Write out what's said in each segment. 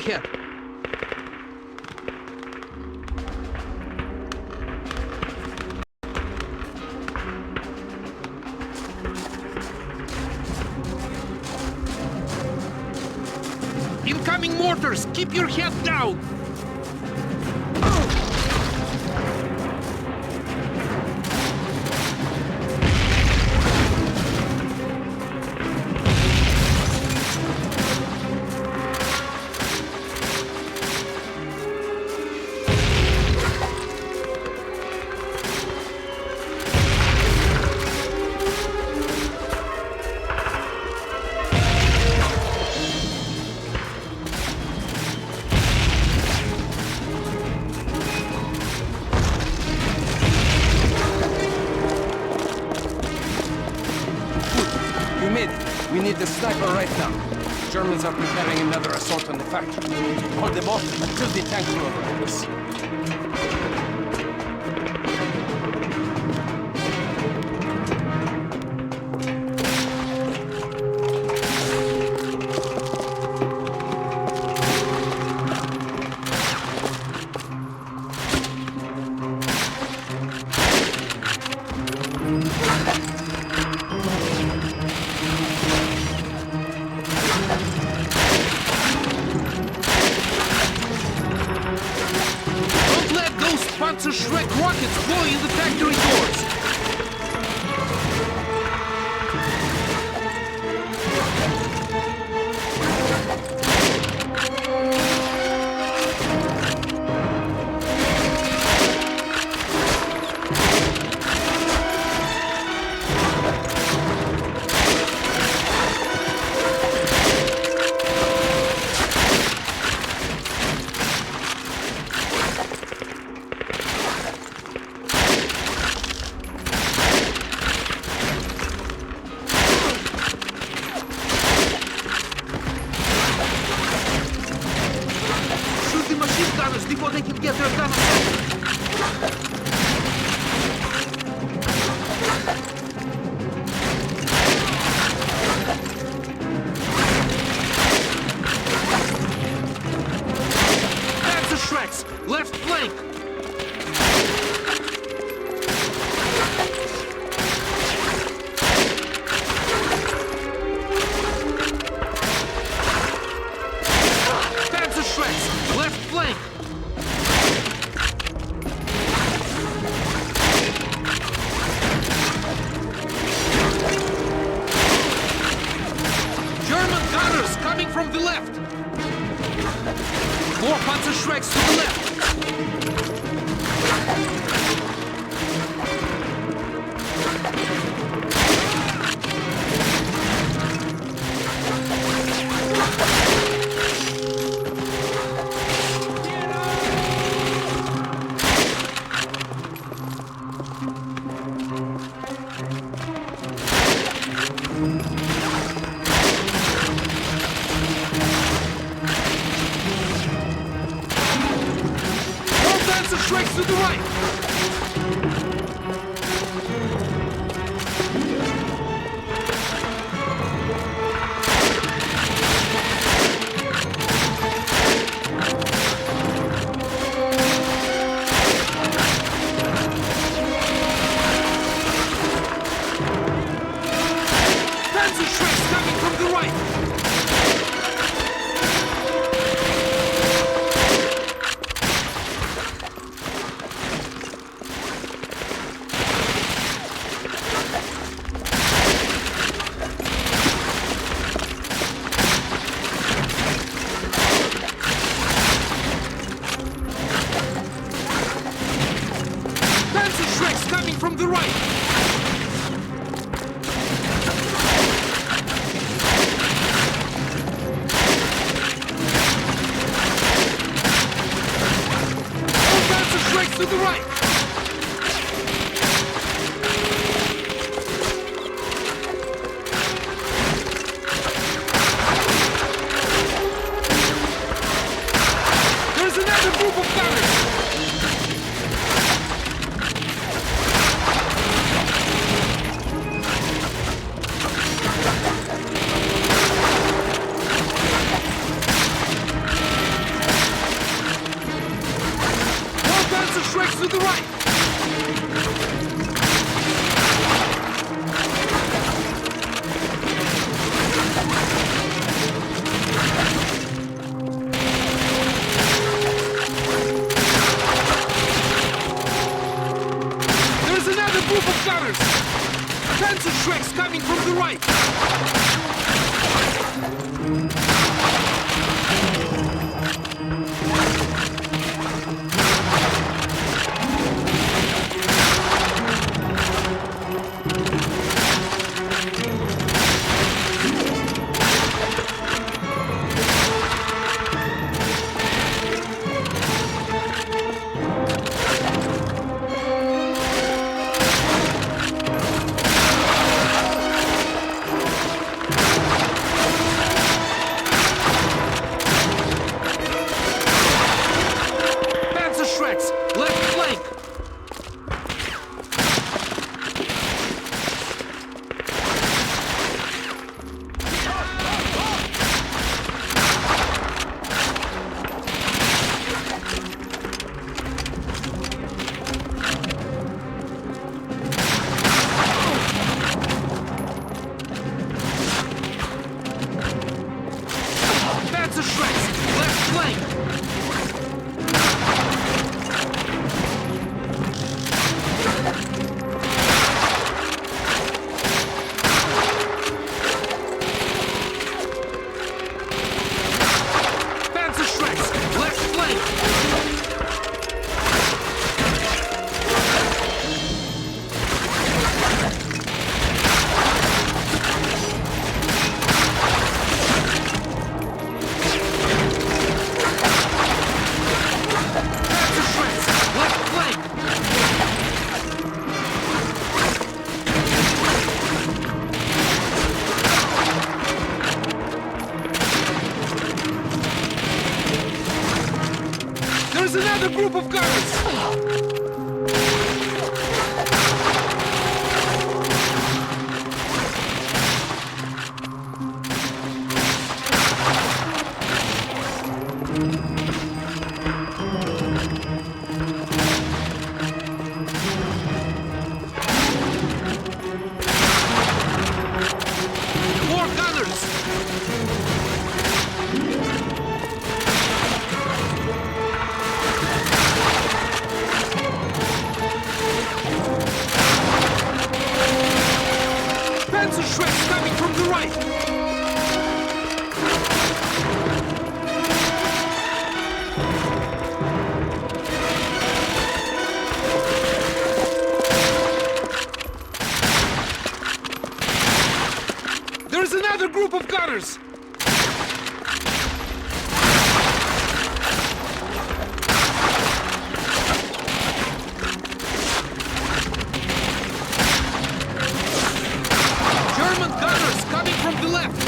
ahead. Incoming mortars! Keep your head down! We need the sniper right now. Germans are preparing another assault on the factory. Hold them off until the tank will overlook us. Panzer Shrek rockets blowing in the factory doors! Before they can get their gun Panzer Shreks, left flank! Panzer Shreks, left flank! Coming from the left! More Panzer Shreks to the left! Shreks to the right! Panzer Shreks coming from the right! Coming from the right! All Panzer Shreks to the right! There's another group of gunners! Schrecks to the right! There's another group of gunners! Panzer Schrecks coming from the right! Panzer Schrecks, left flank! Panzer Schrecks, left flank! Panzer Schrecks, left flank! Panzer Schrecks, left flank! There's another group of gunners! More gunners! Panzer Schrecks coming from the right! There's another group of gunners! German gunners coming from the left!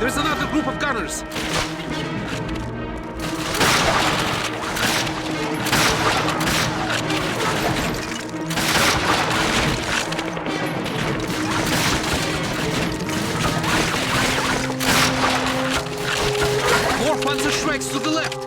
There's another group of gunners! More Panzer Schrecks to the left!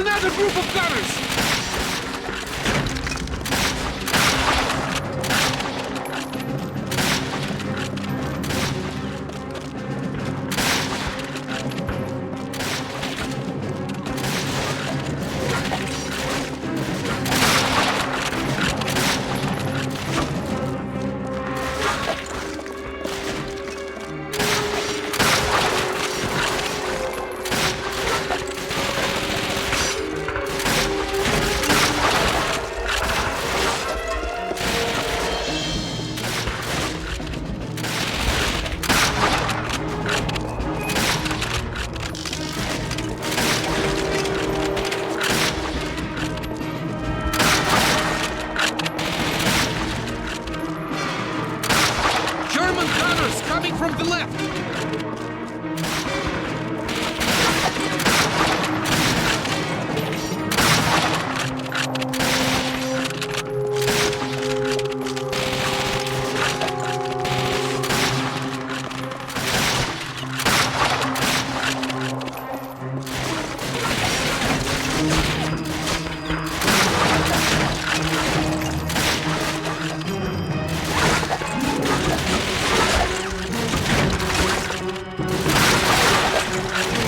another group of gunners! German gunners coming from the left!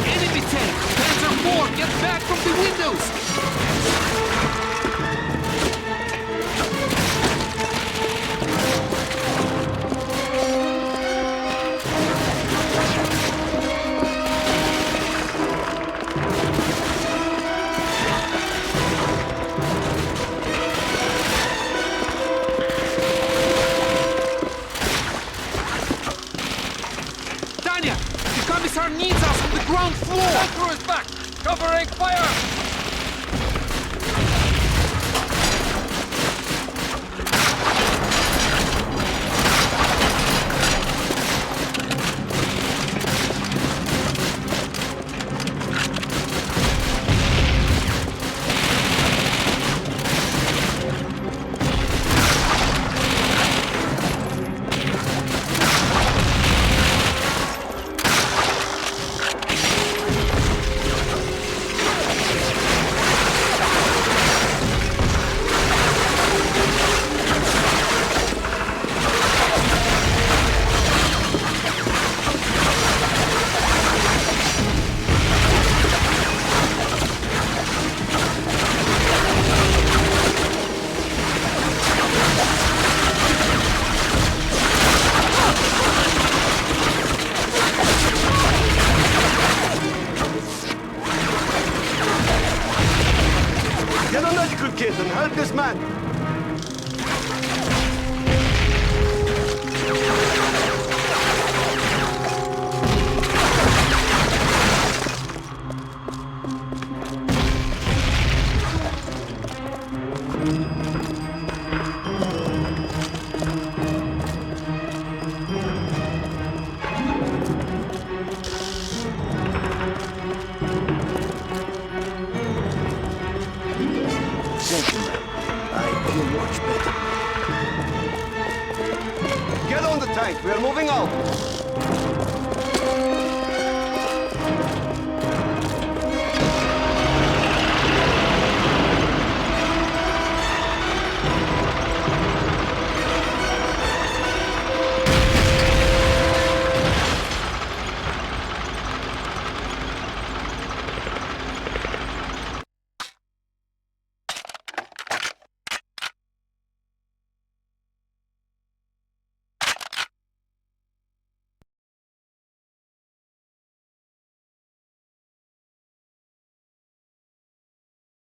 Enemy tank! Panzer IV, get back from the windows! Tanya! The commissar needs us on the ground floor! Crew is back! Covering fire! Yanındaki 47'in, help this man.